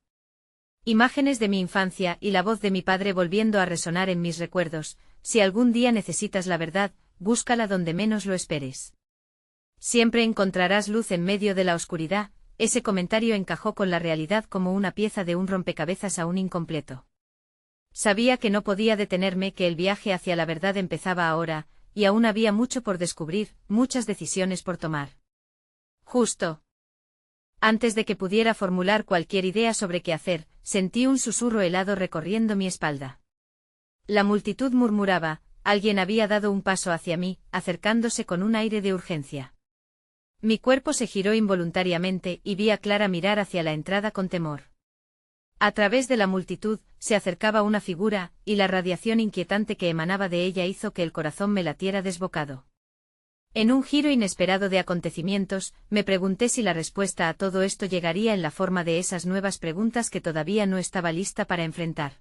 Imágenes de mi infancia y la voz de mi padre volviendo a resonar en mis recuerdos. Si algún día necesitas la verdad, búscala donde menos lo esperes. Siempre encontrarás luz en medio de la oscuridad. Ese comentario encajó con la realidad como una pieza de un rompecabezas aún incompleto. Sabía que no podía detenerme, que el viaje hacia la verdad empezaba ahora, y aún había mucho por descubrir, muchas decisiones por tomar. Justo antes de que pudiera formular cualquier idea sobre qué hacer, sentí un susurro helado recorriendo mi espalda. La multitud murmuraba, alguien había dado un paso hacia mí, acercándose con un aire de urgencia. Mi cuerpo se giró involuntariamente y vi a Clara mirar hacia la entrada con temor. A través de la multitud, se acercaba una figura, y la radiación inquietante que emanaba de ella hizo que el corazón me latiera desbocado. En un giro inesperado de acontecimientos, me pregunté si la respuesta a todo esto llegaría en la forma de esas nuevas preguntas que todavía no estaba lista para enfrentar.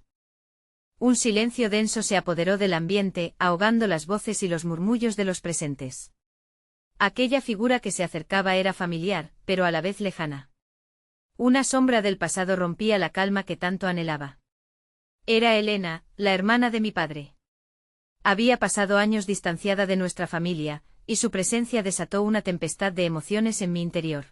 Un silencio denso se apoderó del ambiente, ahogando las voces y los murmullos de los presentes. Aquella figura que se acercaba era familiar, pero a la vez lejana. Una sombra del pasado rompía la calma que tanto anhelaba. Era Elena, la hermana de mi padre. Había pasado años distanciada de nuestra familia, y su presencia desató una tempestad de emociones en mi interior.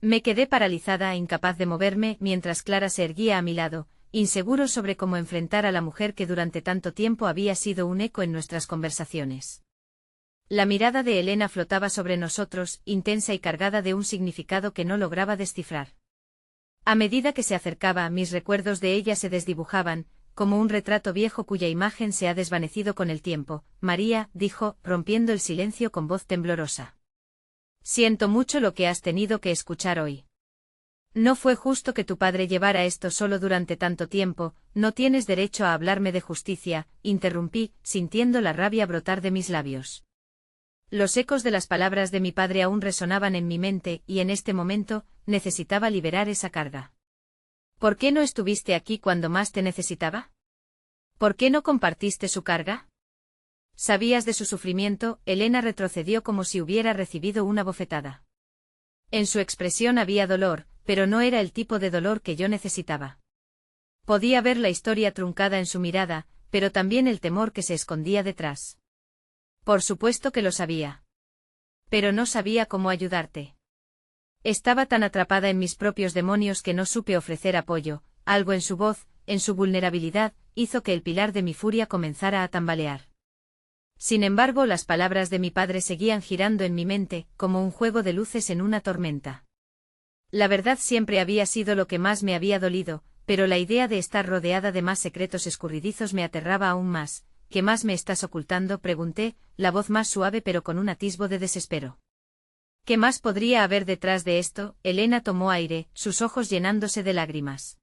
Me quedé paralizada, incapaz de moverme, mientras Clara se erguía a mi lado, inseguro sobre cómo enfrentar a la mujer que durante tanto tiempo había sido un eco en nuestras conversaciones. La mirada de Elena flotaba sobre nosotros, intensa y cargada de un significado que no lograba descifrar. A medida que se acercaba, mis recuerdos de ella se desdibujaban, como un retrato viejo cuya imagen se ha desvanecido con el tiempo. María, dijo, rompiendo el silencio con voz temblorosa. Siento mucho lo que has tenido que escuchar hoy. No fue justo que tu padre llevara esto solo durante tanto tiempo, no tienes derecho a hablarme de justicia, interrumpí, sintiendo la rabia brotar de mis labios. Los ecos de las palabras de mi padre aún resonaban en mi mente y en este momento, necesitaba liberar esa carga. ¿Por qué no estuviste aquí cuando más te necesitaba? ¿Por qué no compartiste su carga? ¿Sabías de su sufrimiento? Elena retrocedió como si hubiera recibido una bofetada. En su expresión había dolor, pero no era el tipo de dolor que yo necesitaba. Podía ver la historia truncada en su mirada, pero también el temor que se escondía detrás. Por supuesto que lo sabía. Pero no sabía cómo ayudarte. Estaba tan atrapada en mis propios demonios que no supe ofrecer apoyo. Algo en su voz, en su vulnerabilidad, hizo que el pilar de mi furia comenzara a tambalear. Sin embargo, las palabras de mi padre seguían girando en mi mente, como un juego de luces en una tormenta. La verdad siempre había sido lo que más me había dolido, pero la idea de estar rodeada de más secretos escurridizos me aterraba aún más. ¿Qué más me estás ocultando?, pregunté, la voz más suave pero con un atisbo de desespero. ¿Qué más podría haber detrás de esto? Elena tomó aire, sus ojos llenándose de lágrimas.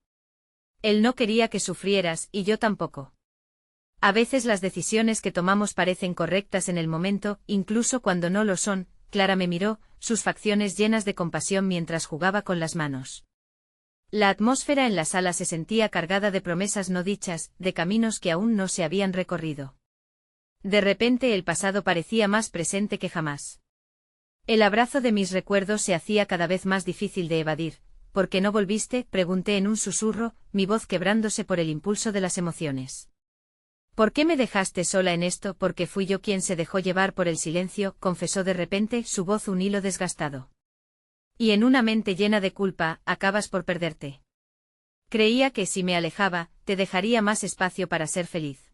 Él no quería que sufrieras, y yo tampoco. A veces las decisiones que tomamos parecen correctas en el momento, incluso cuando no lo son. Clara me miró, sus facciones llenas de compasión mientras jugaba con las manos. La atmósfera en la sala se sentía cargada de promesas no dichas, de caminos que aún no se habían recorrido. De repente el pasado parecía más presente que jamás. El abrazo de mis recuerdos se hacía cada vez más difícil de evadir. ¿Por qué no volviste?, pregunté en un susurro, mi voz quebrándose por el impulso de las emociones. ¿Por qué me dejaste sola en esto? Porque fui yo quien se dejó llevar por el silencio, confesó de repente, su voz un hilo desgastado. Y en una mente llena de culpa, acabas por perderte. Creía que si me alejaba, te dejaría más espacio para ser feliz.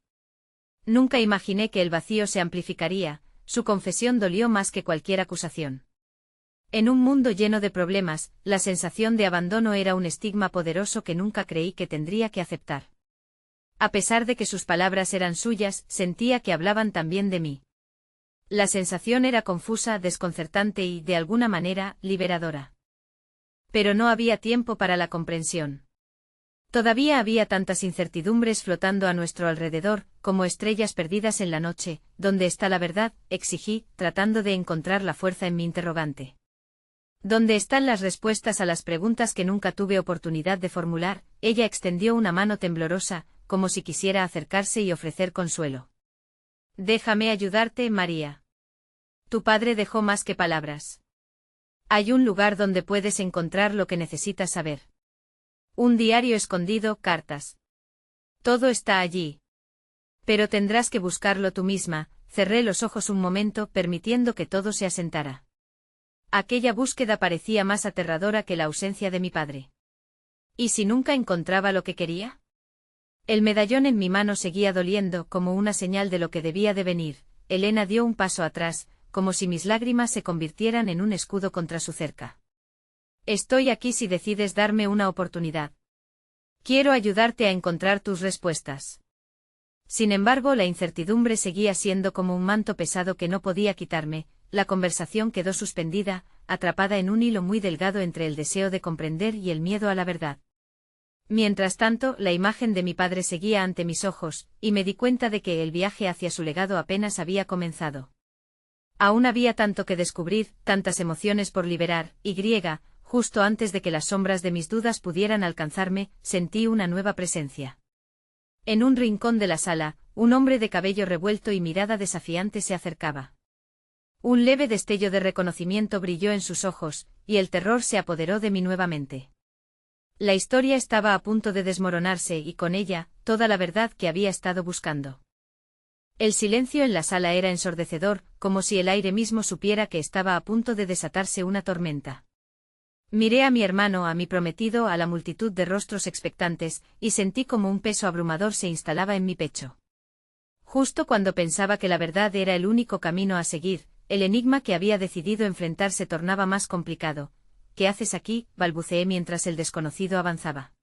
Nunca imaginé que el vacío se amplificaría. Su confesión dolió más que cualquier acusación. En un mundo lleno de problemas, la sensación de abandono era un estigma poderoso que nunca creí que tendría que aceptar. A pesar de que sus palabras eran suyas, sentía que hablaban también de mí. La sensación era confusa, desconcertante y, de alguna manera, liberadora. Pero no había tiempo para la comprensión. Todavía había tantas incertidumbres flotando a nuestro alrededor, como estrellas perdidas en la noche. ¿Dónde está la verdad?, exigí, tratando de encontrar la fuerza en mi interrogante. ¿Dónde están las respuestas a las preguntas que nunca tuve oportunidad de formular? Ella extendió una mano temblorosa, como si quisiera acercarse y ofrecer consuelo. Déjame ayudarte, María. Tu padre dejó más que palabras. Hay un lugar donde puedes encontrar lo que necesitas saber. Un diario escondido, cartas. Todo está allí. Pero tendrás que buscarlo tú misma. Cerré los ojos un momento, permitiendo que todo se asentara. Aquella búsqueda parecía más aterradora que la ausencia de mi padre. ¿Y si nunca encontraba lo que quería? El medallón en mi mano seguía doliendo, como una señal de lo que debía de venir. Elena dio un paso atrás, como si mis lágrimas se convirtieran en un escudo contra su cerca. Estoy aquí si decides darme una oportunidad. Quiero ayudarte a encontrar tus respuestas. Sin embargo, la incertidumbre seguía siendo como un manto pesado que no podía quitarme. La conversación quedó suspendida, atrapada en un hilo muy delgado entre el deseo de comprender y el miedo a la verdad. Mientras tanto, la imagen de mi padre seguía ante mis ojos, y me di cuenta de que el viaje hacia su legado apenas había comenzado. Aún había tanto que descubrir, tantas emociones por liberar, justo antes de que las sombras de mis dudas pudieran alcanzarme, sentí una nueva presencia. En un rincón de la sala, un hombre de cabello revuelto y mirada desafiante se acercaba. Un leve destello de reconocimiento brilló en sus ojos, y el terror se apoderó de mí nuevamente. La historia estaba a punto de desmoronarse y con ella, toda la verdad que había estado buscando. El silencio en la sala era ensordecedor, como si el aire mismo supiera que estaba a punto de desatarse una tormenta. Miré a mi hermano, a mi prometido, a la multitud de rostros expectantes, y sentí como un peso abrumador se instalaba en mi pecho. Justo cuando pensaba que la verdad era el único camino a seguir, el enigma que había decidido enfrentar se tornaba más complicado. ¿Qué haces aquí?, balbuceé mientras el desconocido avanzaba.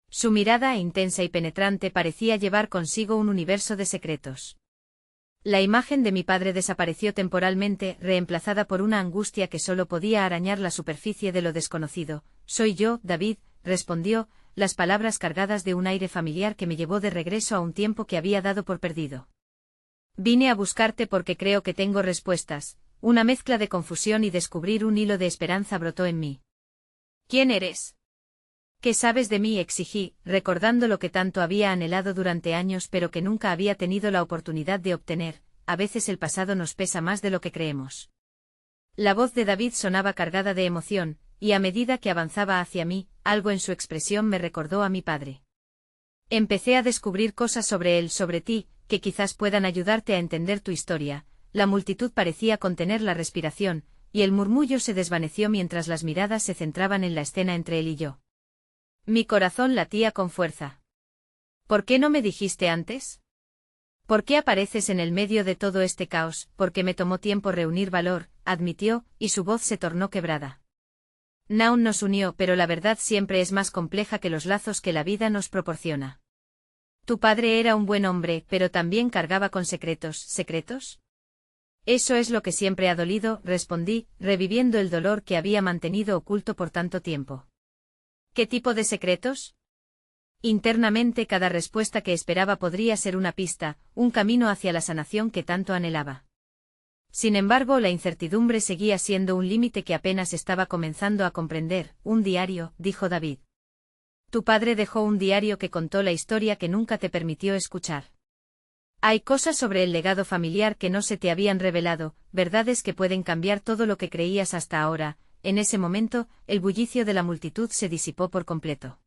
Su mirada, intensa y penetrante, parecía llevar consigo un universo de secretos. La imagen de mi padre desapareció temporalmente, reemplazada por una angustia que solo podía arañar la superficie de lo desconocido. «Soy yo, David», respondió, las palabras cargadas de un aire familiar que me llevó de regreso a un tiempo que había dado por perdido. «Vine a buscarte porque creo que tengo respuestas». Una mezcla de confusión y descubrir un hilo de esperanza brotó en mí. «¿Quién eres? ¿Qué sabes de mí?», exigí, recordando lo que tanto había anhelado durante años pero que nunca había tenido la oportunidad de obtener. A veces el pasado nos pesa más de lo que creemos. La voz de David sonaba cargada de emoción, y a medida que avanzaba hacia mí, algo en su expresión me recordó a mi padre. «Empecé a descubrir cosas sobre él, sobre ti, que quizás puedan ayudarte a entender tu historia». La multitud parecía contener la respiración, y el murmullo se desvaneció mientras las miradas se centraban en la escena entre él y yo. Mi corazón latía con fuerza. «¿Por qué no me dijiste antes? ¿Por qué apareces en el medio de todo este caos?». «Porque me tomó tiempo reunir valor», admitió, y su voz se tornó quebrada. «Naun nos unió, pero la verdad siempre es más compleja que los lazos que la vida nos proporciona. Tu padre era un buen hombre, pero también cargaba con secretos». «¿Secretos?». «Eso es lo que siempre ha dolido», respondí, reviviendo el dolor que había mantenido oculto por tanto tiempo. «¿Qué tipo de secretos?». Internamente cada respuesta que esperaba podría ser una pista, un camino hacia la sanación que tanto anhelaba. Sin embargo, la incertidumbre seguía siendo un límite que apenas estaba comenzando a comprender. «Un diario», dijo David. «Tu padre dejó un diario que contó la historia que nunca te permitió escuchar. Hay cosas sobre el legado familiar que no se te habían revelado, verdades que pueden cambiar todo lo que creías hasta ahora». En ese momento, el bullicio de la multitud se disipó por completo.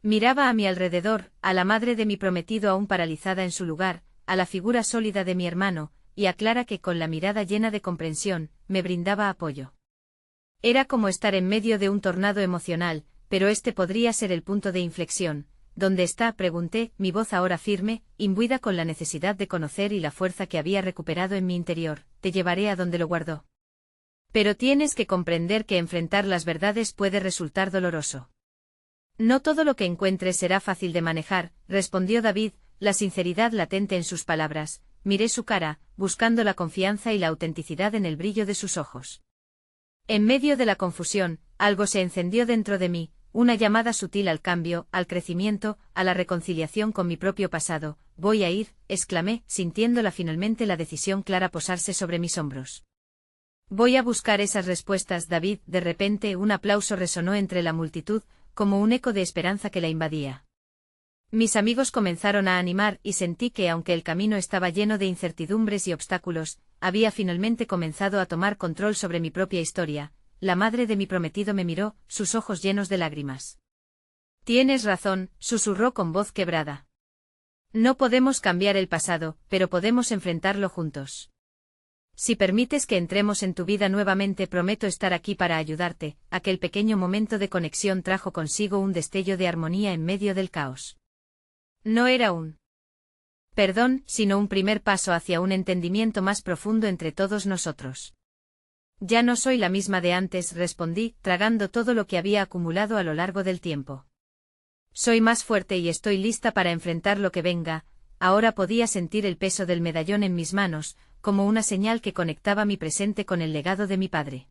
Miraba a mi alrededor, a la madre de mi prometido aún paralizada en su lugar, a la figura sólida de mi hermano, y a Clara que con la mirada llena de comprensión, me brindaba apoyo. Era como estar en medio de un tornado emocional, pero este podría ser el punto de inflexión. «¿Dónde está?», pregunté, mi voz ahora firme, imbuida con la necesidad de conocer y la fuerza que había recuperado en mi interior. «Te llevaré a donde lo guardó. Pero tienes que comprender que enfrentar las verdades puede resultar doloroso. No todo lo que encuentres será fácil de manejar», respondió David, la sinceridad latente en sus palabras. Miré su cara, buscando la confianza y la autenticidad en el brillo de sus ojos. En medio de la confusión, algo se encendió dentro de mí, una llamada sutil al cambio, al crecimiento, a la reconciliación con mi propio pasado. «Voy a ir», exclamé, sintiéndola finalmente la decisión clara posarse sobre mis hombros. «Voy a buscar esas respuestas, David». De repente un aplauso resonó entre la multitud, como un eco de esperanza que la invadía. Mis amigos comenzaron a animar y sentí que aunque el camino estaba lleno de incertidumbres y obstáculos, había finalmente comenzado a tomar control sobre mi propia historia. La madre de mi prometido me miró, sus ojos llenos de lágrimas. «Tienes razón», susurró con voz quebrada. «No podemos cambiar el pasado, pero podemos enfrentarlo juntos. Si permites que entremos en tu vida nuevamente, prometo estar aquí para ayudarte». Aquel pequeño momento de conexión trajo consigo un destello de armonía en medio del caos. No era un perdón, sino un primer paso hacia un entendimiento más profundo entre todos nosotros. «Ya no soy la misma de antes», respondí, tragando todo lo que había acumulado a lo largo del tiempo. «Soy más fuerte y estoy lista para enfrentar lo que venga». Ahora podía sentir el peso del medallón en mis manos, como una señal que conectaba mi presente con el legado de mi padre.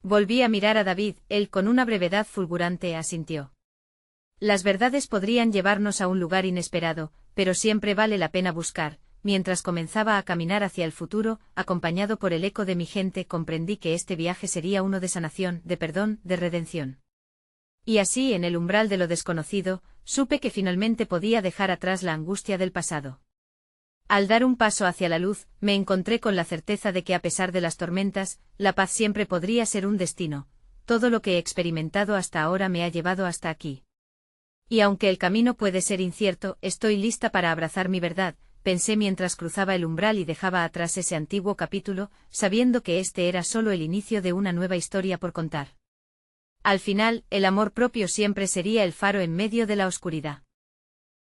Volví a mirar a David, él con una brevedad fulgurante asintió. «Las verdades podrían llevarnos a un lugar inesperado, pero siempre vale la pena buscar». Mientras comenzaba a caminar hacia el futuro, acompañado por el eco de mi gente, comprendí que este viaje sería uno de sanación, de perdón, de redención. Y así, en el umbral de lo desconocido, supe que finalmente podía dejar atrás la angustia del pasado. Al dar un paso hacia la luz, me encontré con la certeza de que a pesar de las tormentas, la paz siempre podría ser un destino. Todo lo que he experimentado hasta ahora me ha llevado hasta aquí. Y aunque el camino puede ser incierto, estoy lista para abrazar mi verdad, pensé mientras cruzaba el umbral y dejaba atrás ese antiguo capítulo, sabiendo que este era solo el inicio de una nueva historia por contar. Al final, el amor propio siempre sería el faro en medio de la oscuridad.